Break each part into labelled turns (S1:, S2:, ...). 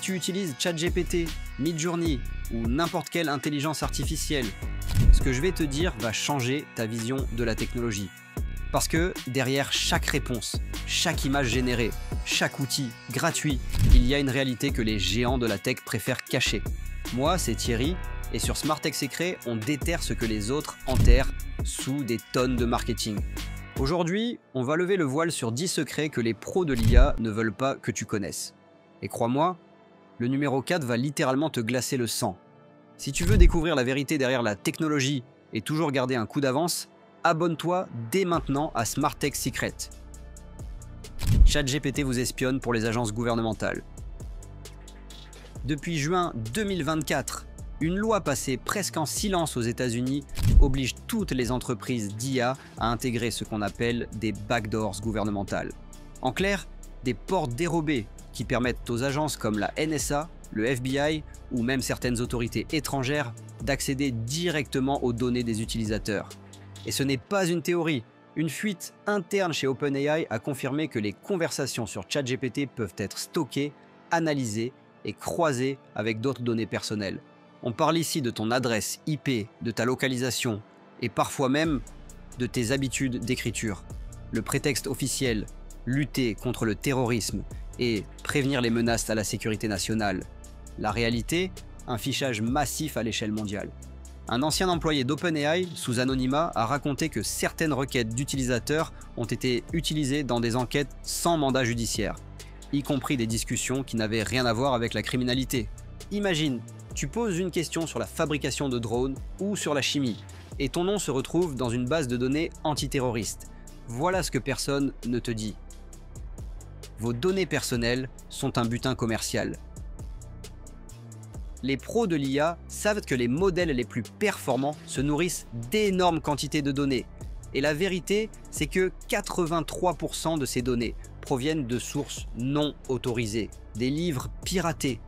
S1: tu utilises ChatGPT, Midjourney ou n'importe quelle intelligence artificielle, ce que je vais te dire va changer ta vision de la technologie. Parce que derrière chaque réponse, chaque image générée, chaque outil gratuit, il y a une réalité que les géants de la tech préfèrent cacher. Moi, c'est Thierry, et sur Smart Tech Secret, on déterre ce que les autres enterrent sous des tonnes de marketing. Aujourd'hui, on va lever le voile sur 10 secrets que les pros de l'IA ne veulent pas que tu connaisses. Et crois-moi, le numéro 4 va littéralement te glacer le sang. Si tu veux découvrir la vérité derrière la technologie et toujours garder un coup d'avance, abonne-toi dès maintenant à Smart Tech Secret. ChatGPT vous espionne pour les agences gouvernementales. Depuis juin 2024, une loi passée presque en silence aux États-Unis oblige toutes les entreprises d'IA à intégrer ce qu'on appelle des backdoors gouvernementales. En clair, des portes dérobées qui permettent aux agences comme la NSA, le FBI ou même certaines autorités étrangères d'accéder directement aux données des utilisateurs. Et ce n'est pas une théorie. Une fuite interne chez OpenAI a confirmé que les conversations sur ChatGPT peuvent être stockées, analysées et croisées avec d'autres données personnelles. On parle ici de ton adresse IP, de ta localisation et parfois même de tes habitudes d'écriture. Le prétexte officiel, lutter contre le terrorisme et prévenir les menaces à la sécurité nationale. La réalité, un fichage massif à l'échelle mondiale. Un ancien employé d'OpenAI, sous anonymat, a raconté que certaines requêtes d'utilisateurs ont été utilisées dans des enquêtes sans mandat judiciaire, y compris des discussions qui n'avaient rien à voir avec la criminalité. Imagine, tu poses une question sur la fabrication de drones ou sur la chimie, et ton nom se retrouve dans une base de données antiterroriste. Voilà ce que personne ne te dit. Vos données personnelles sont un butin commercial. Les pros de l'IA savent que les modèles les plus performants se nourrissent d'énormes quantités de données. Et la vérité, c'est que 83% de ces données proviennent de sources non autorisées, des livres piratés,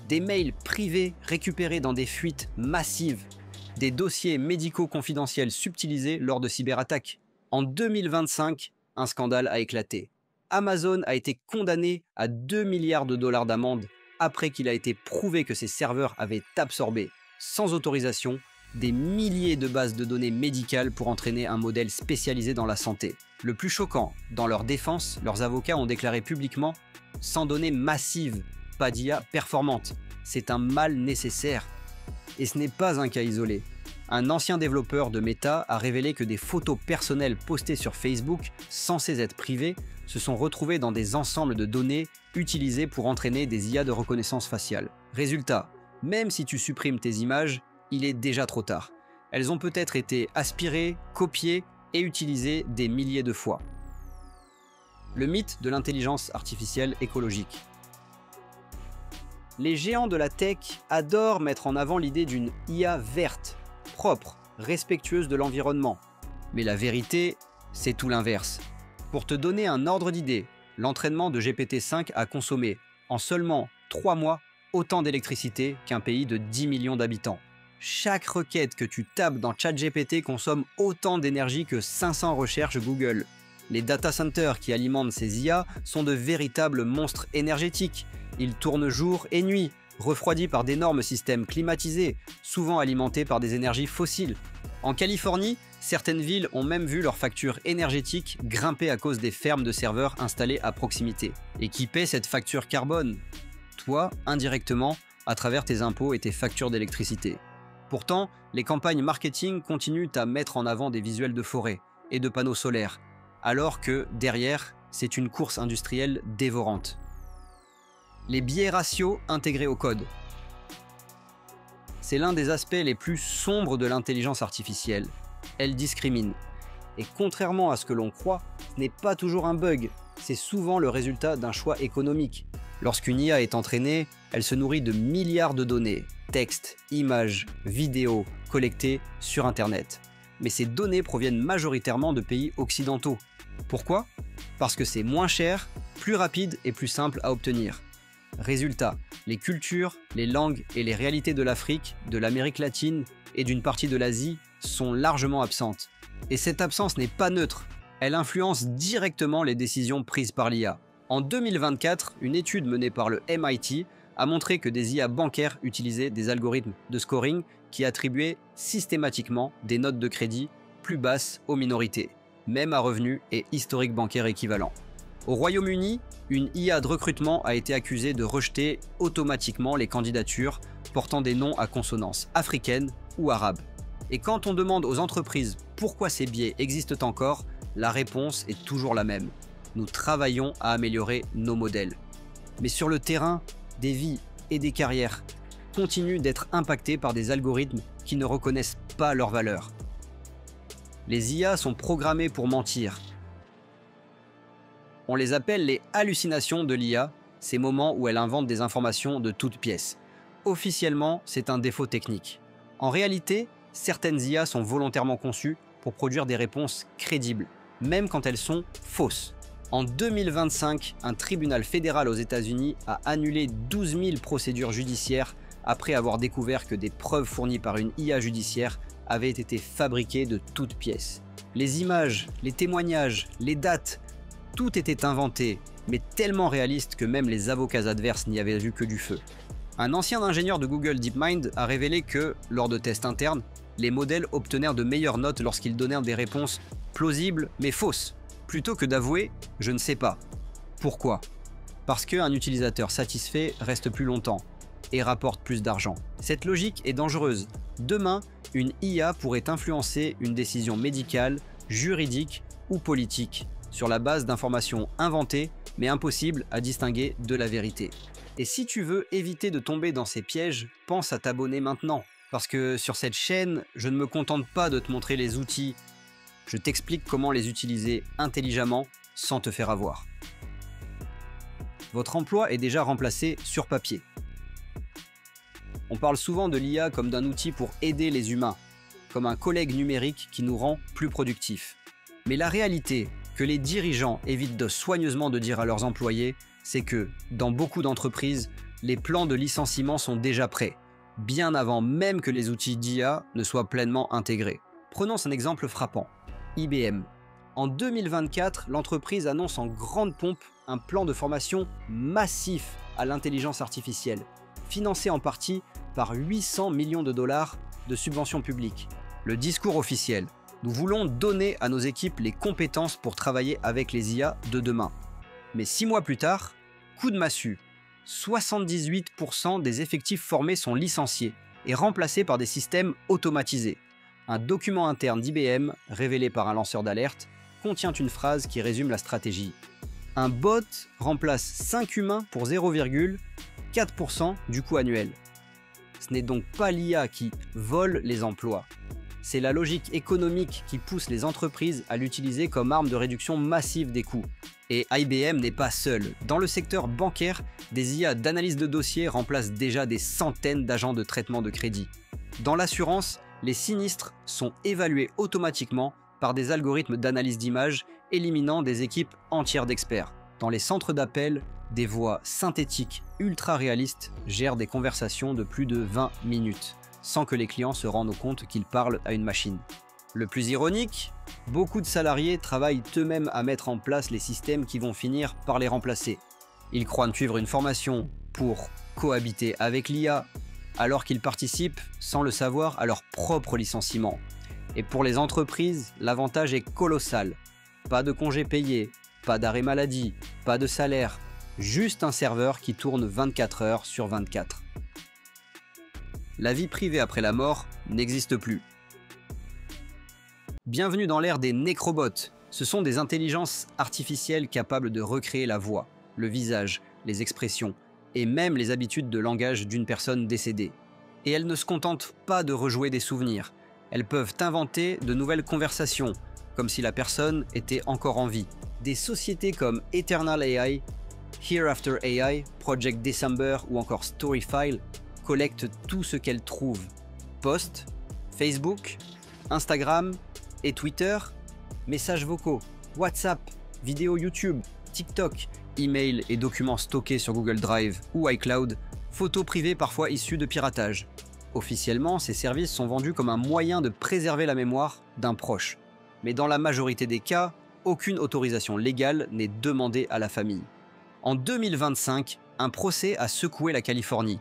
S1: des mails privés récupérés dans des fuites massives, des dossiers médicaux confidentiels subtilisés lors de cyberattaques. En 2025, un scandale a éclaté. Amazon a été condamné à 2 milliards de dollars d'amende après qu'il a été prouvé que ses serveurs avaient absorbé, sans autorisation, des milliers de bases de données médicales pour entraîner un modèle spécialisé dans la santé. Le plus choquant, dans leur défense, leurs avocats ont déclaré publiquement « sans données massives, pas d'IA performante, c'est un mal nécessaire ». Et ce n'est pas un cas isolé. Un ancien développeur de Meta a révélé que des photos personnelles postées sur Facebook, censées être privées, se sont retrouvées dans des ensembles de données utilisées pour entraîner des IA de reconnaissance faciale. Résultat, même si tu supprimes tes images, il est déjà trop tard. Elles ont peut-être été aspirées, copiées et utilisées des milliers de fois. Le mythe de l'intelligence artificielle écologique. Les géants de la tech adorent mettre en avant l'idée d'une IA verte, propre, respectueuse de l'environnement. Mais la vérité, c'est tout l'inverse. Pour te donner un ordre d'idée, l'entraînement de GPT-5 a consommé, en seulement 3 mois, autant d'électricité qu'un pays de 10 millions d'habitants. Chaque requête que tu tapes dans ChatGPT consomme autant d'énergie que 500 recherches Google. Les data centers qui alimentent ces IA sont de véritables monstres énergétiques. Ils tournent jour et nuit, refroidis par d'énormes systèmes climatisés, souvent alimentés par des énergies fossiles. En Californie, certaines villes ont même vu leur facture énergétique grimper à cause des fermes de serveurs installées à proximité. Et qui paie cette facture carbone? Toi, indirectement, à travers tes impôts et tes factures d'électricité. Pourtant, les campagnes marketing continuent à mettre en avant des visuels de forêt et de panneaux solaires, alors que, derrière, c'est une course industrielle dévorante. Les biais ratios intégrés au code. C'est l'un des aspects les plus sombres de l'intelligence artificielle. Elle discrimine. Et contrairement à ce que l'on croit, ce n'est pas toujours un bug, c'est souvent le résultat d'un choix économique. Lorsqu'une IA est entraînée, elle se nourrit de milliards de données, textes, images, vidéos, collectées sur Internet. Mais ces données proviennent majoritairement de pays occidentaux. Pourquoi? Parce que c'est moins cher, plus rapide et plus simple à obtenir. Résultat, les cultures, les langues et les réalités de l'Afrique, de l'Amérique latine et d'une partie de l'Asie sont largement absentes. Et cette absence n'est pas neutre, elle influence directement les décisions prises par l'IA. En 2024, une étude menée par le MIT a montré que des IA bancaires utilisaient des algorithmes de scoring qui attribuaient systématiquement des notes de crédit plus basses aux minorités, même à revenus et historiques bancaires équivalents. Au Royaume-Uni, une IA de recrutement a été accusée de rejeter automatiquement les candidatures portant des noms à consonance africaine ou arabe. Et quand on demande aux entreprises pourquoi ces biais existent encore, la réponse est toujours la même. Nous travaillons à améliorer nos modèles. Mais sur le terrain, des vies et des carrières continuent d'être impactées par des algorithmes qui ne reconnaissent pas leur valeur. Les IA sont programmées pour mentir. On les appelle les hallucinations de l'IA, ces moments où elle invente des informations de toutes pièces. Officiellement, c'est un défaut technique. En réalité, certaines IA sont volontairement conçues pour produire des réponses crédibles, même quand elles sont fausses. En 2025, un tribunal fédéral aux États-Unis a annulé 12 000 procédures judiciaires après avoir découvert que des preuves fournies par une IA judiciaire avaient été fabriquées de toutes pièces. Les images, les témoignages, les dates, tout était inventé, mais tellement réaliste que même les avocats adverses n'y avaient vu que du feu. Un ancien ingénieur de Google DeepMind a révélé que, lors de tests internes, les modèles obtenaient de meilleures notes lorsqu'ils donnèrent des réponses plausibles mais fausses, plutôt que d'avouer « je ne sais pas ». Pourquoi ? Parce qu'un utilisateur satisfait reste plus longtemps et rapporte plus d'argent. Cette logique est dangereuse. Demain, une IA pourrait influencer une décision médicale, juridique ou politique sur la base d'informations inventées mais impossibles à distinguer de la vérité. Et si tu veux éviter de tomber dans ces pièges, pense à t'abonner maintenant. Parce que sur cette chaîne, je ne me contente pas de te montrer les outils, je t'explique comment les utiliser intelligemment sans te faire avoir. Votre emploi est déjà remplacé sur papier. On parle souvent de l'IA comme d'un outil pour aider les humains, comme un collègue numérique qui nous rend plus productifs. Mais la réalité que les dirigeants évitent soigneusement de dire à leurs employés, c'est que, dans beaucoup d'entreprises, les plans de licenciement sont déjà prêts, bien avant même que les outils d'IA ne soient pleinement intégrés. Prenons un exemple frappant. IBM. En 2024, l'entreprise annonce en grande pompe un plan de formation massif à l'intelligence artificielle, financé en partie par 800 millions de dollars de subventions publiques. Le discours officiel: nous voulons donner à nos équipes les compétences pour travailler avec les IA de demain. Mais 6 mois plus tard, coup de massue, 78% des effectifs formés sont licenciés et remplacés par des systèmes automatisés. Un document interne d'IBM, révélé par un lanceur d'alerte, contient une phrase qui résume la stratégie. Un bot remplace 5 humains pour 0,4% du coût annuel. Ce n'est donc pas l'IA qui vole les emplois. C'est la logique économique qui pousse les entreprises à l'utiliser comme arme de réduction massive des coûts. Et IBM n'est pas seul. Dans le secteur bancaire, des IA d'analyse de dossiers remplacent déjà des centaines d'agents de traitement de crédit. Dans l'assurance, les sinistres sont évalués automatiquement par des algorithmes d'analyse d'images, éliminant des équipes entières d'experts. Dans les centres d'appel, des voix synthétiques ultra réalistes gèrent des conversations de plus de 20 minutes, sans que les clients se rendent compte qu'ils parlent à une machine. Le plus ironique, beaucoup de salariés travaillent eux-mêmes à mettre en place les systèmes qui vont finir par les remplacer. Ils croient suivre une formation pour cohabiter avec l'IA, alors qu'ils participent, sans le savoir, à leur propre licenciement. Et pour les entreprises, l'avantage est colossal. Pas de congés payés, pas d'arrêt maladie, pas de salaire, juste un serveur qui tourne 24 heures sur 24. La vie privée après la mort n'existe plus. Bienvenue dans l'ère des nécrobots. Ce sont des intelligences artificielles capables de recréer la voix, le visage, les expressions et même les habitudes de langage d'une personne décédée. Et elles ne se contentent pas de rejouer des souvenirs. Elles peuvent inventer de nouvelles conversations, comme si la personne était encore en vie. Des sociétés comme Eternal AI, Hereafter AI, Project December ou encore Storyfile collectent tout ce qu'elles trouvent. Posts, Facebook, Instagram et Twitter, messages vocaux, WhatsApp, vidéos YouTube, TikTok, emails et documents stockés sur Google Drive ou iCloud, photos privées parfois issues de piratage. Officiellement, ces services sont vendus comme un moyen de préserver la mémoire d'un proche. Mais dans la majorité des cas, aucune autorisation légale n'est demandée à la famille. En 2025, un procès a secoué la Californie.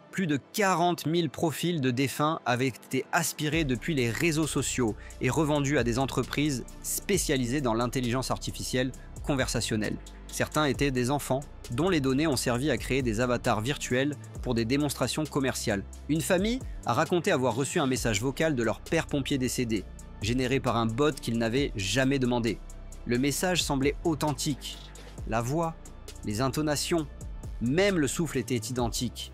S1: Plus de 40 000 profils de défunts avaient été aspirés depuis les réseaux sociaux et revendus à des entreprises spécialisées dans l'intelligence artificielle conversationnelle. Certains étaient des enfants, dont les données ont servi à créer des avatars virtuels pour des démonstrations commerciales. Une famille a raconté avoir reçu un message vocal de leur père pompier décédé, généré par un bot qu'ils n'avaient jamais demandé. Le message semblait authentique. La voix, les intonations, même le souffle était identique.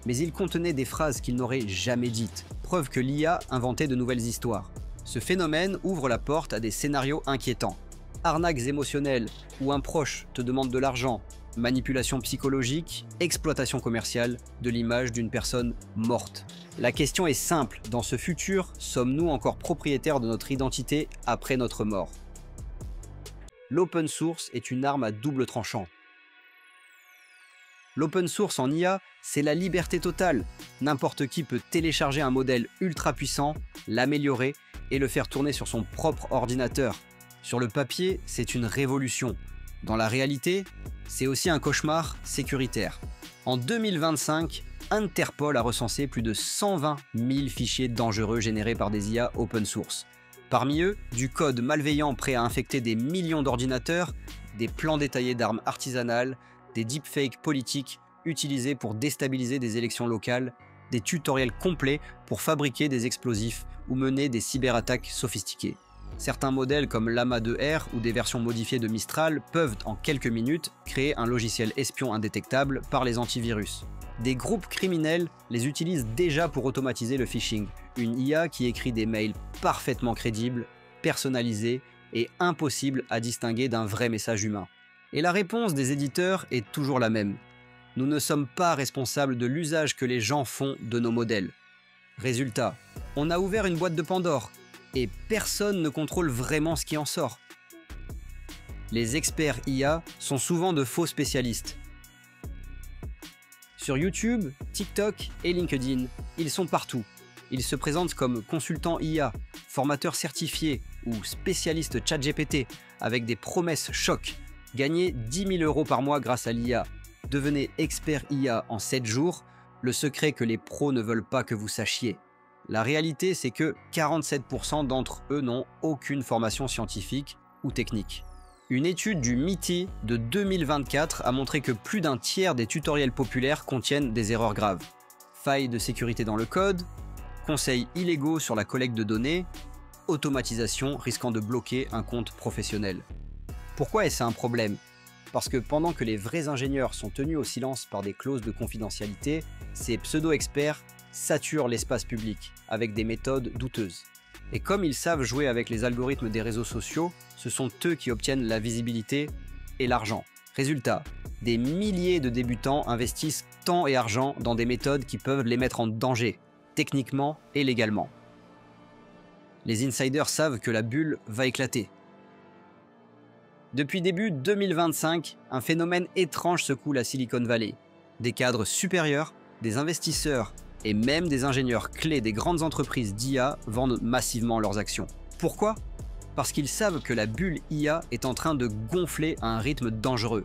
S1: Mais il contenait des phrases qu'ils n'auraient jamais dites, preuve que l'IA inventait de nouvelles histoires. Ce phénomène ouvre la porte à des scénarios inquiétants. Arnaques émotionnelles, où un proche te demande de l'argent, manipulation psychologique, exploitation commerciale de l'image d'une personne morte. La question est simple, dans ce futur, sommes-nous encore propriétaires de notre identité après notre mort? L'open source est une arme à double tranchant. L'open source en IA, c'est la liberté totale. N'importe qui peut télécharger un modèle ultra puissant, l'améliorer et le faire tourner sur son propre ordinateur. Sur le papier, c'est une révolution. Dans la réalité, c'est aussi un cauchemar sécuritaire. En 2025, Interpol a recensé plus de 120 000 fichiers dangereux générés par des IA open source. Parmi eux, du code malveillant prêt à infecter des millions d'ordinateurs, des plans détaillés d'armes artisanales, des deepfakes politiques utilisés pour déstabiliser des élections locales, des tutoriels complets pour fabriquer des explosifs ou mener des cyberattaques sophistiquées. Certains modèles comme Llama 2R ou des versions modifiées de Mistral peuvent en quelques minutes créer un logiciel espion indétectable par les antivirus. Des groupes criminels les utilisent déjà pour automatiser le phishing, une IA qui écrit des mails parfaitement crédibles, personnalisés et impossibles à distinguer d'un vrai message humain. Et la réponse des éditeurs est toujours la même. Nous ne sommes pas responsables de l'usage que les gens font de nos modèles. Résultat, on a ouvert une boîte de Pandore et personne ne contrôle vraiment ce qui en sort. Les experts IA sont souvent de faux spécialistes. Sur YouTube, TikTok et LinkedIn, ils sont partout. Ils se présentent comme consultants IA, formateurs certifiés ou spécialistes ChatGPT avec des promesses choc. Gagnez 10 000 € par mois grâce à l'IA. Devenez expert IA en 7 jours, le secret que les pros ne veulent pas que vous sachiez. La réalité, c'est que 47% d'entre eux n'ont aucune formation scientifique ou technique. Une étude du MIT de 2024 a montré que plus d'un tiers des tutoriels populaires contiennent des erreurs graves. Failles de sécurité dans le code, conseils illégaux sur la collecte de données, automatisation risquant de bloquer un compte professionnel. Pourquoi est-ce un problème? Parce que pendant que les vrais ingénieurs sont tenus au silence par des clauses de confidentialité, ces pseudo-experts saturent l'espace public avec des méthodes douteuses. Et comme ils savent jouer avec les algorithmes des réseaux sociaux, ce sont eux qui obtiennent la visibilité et l'argent. Résultat, des milliers de débutants investissent temps et argent dans des méthodes qui peuvent les mettre en danger, techniquement et légalement. Les insiders savent que la bulle va éclater. Depuis début 2025, un phénomène étrange secoue la Silicon Valley. Des cadres supérieurs, des investisseurs et même des ingénieurs clés des grandes entreprises d'IA vendent massivement leurs actions. Pourquoi? Parce qu'ils savent que la bulle IA est en train de gonfler à un rythme dangereux.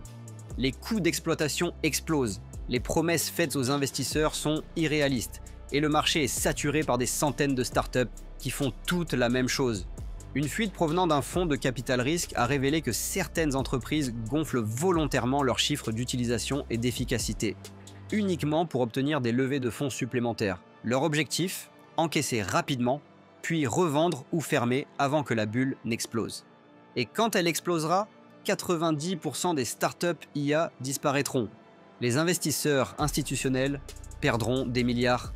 S1: Les coûts d'exploitation explosent, les promesses faites aux investisseurs sont irréalistes et le marché est saturé par des centaines de startups qui font toutes la même chose. Une fuite provenant d'un fonds de capital risque a révélé que certaines entreprises gonflent volontairement leurs chiffres d'utilisation et d'efficacité, uniquement pour obtenir des levées de fonds supplémentaires. Leur objectif, encaisser rapidement, puis revendre ou fermer avant que la bulle n'explose. Et quand elle explosera, 90% des startups IA disparaîtront. Les investisseurs institutionnels perdront des milliards.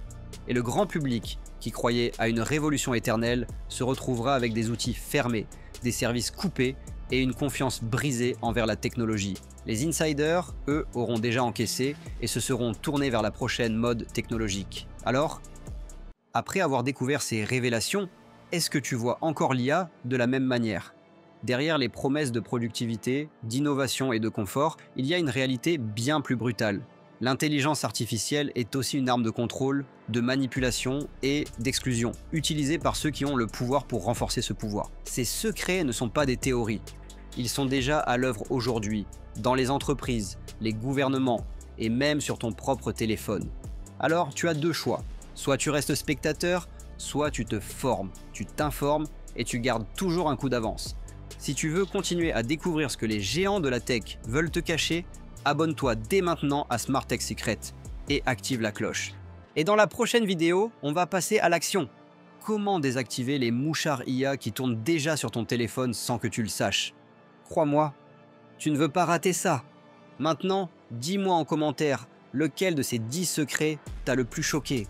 S1: Et le grand public, qui croyait à une révolution éternelle, se retrouvera avec des outils fermés, des services coupés et une confiance brisée envers la technologie. Les insiders, eux, auront déjà encaissé et se seront tournés vers la prochaine mode technologique. Alors, après avoir découvert ces révélations, est-ce que tu vois encore l'IA de la même manière? Derrière les promesses de productivité, d'innovation et de confort, il y a une réalité bien plus brutale. L'intelligence artificielle est aussi une arme de contrôle, de manipulation et d'exclusion, utilisée par ceux qui ont le pouvoir pour renforcer ce pouvoir. Ces secrets ne sont pas des théories. Ils sont déjà à l'œuvre aujourd'hui, dans les entreprises, les gouvernements et même sur ton propre téléphone. Alors tu as deux choix, soit tu restes spectateur, soit tu te formes, tu t'informes et tu gardes toujours un coup d'avance. Si tu veux continuer à découvrir ce que les géants de la tech veulent te cacher, abonne-toi dès maintenant à Smart Tech Secret et active la cloche. Et dans la prochaine vidéo, on va passer à l'action. Comment désactiver les mouchards IA qui tournent déjà sur ton téléphone sans que tu le saches? Crois-moi, tu ne veux pas rater ça. Maintenant, dis-moi en commentaire lequel de ces 10 secrets t'a le plus choqué.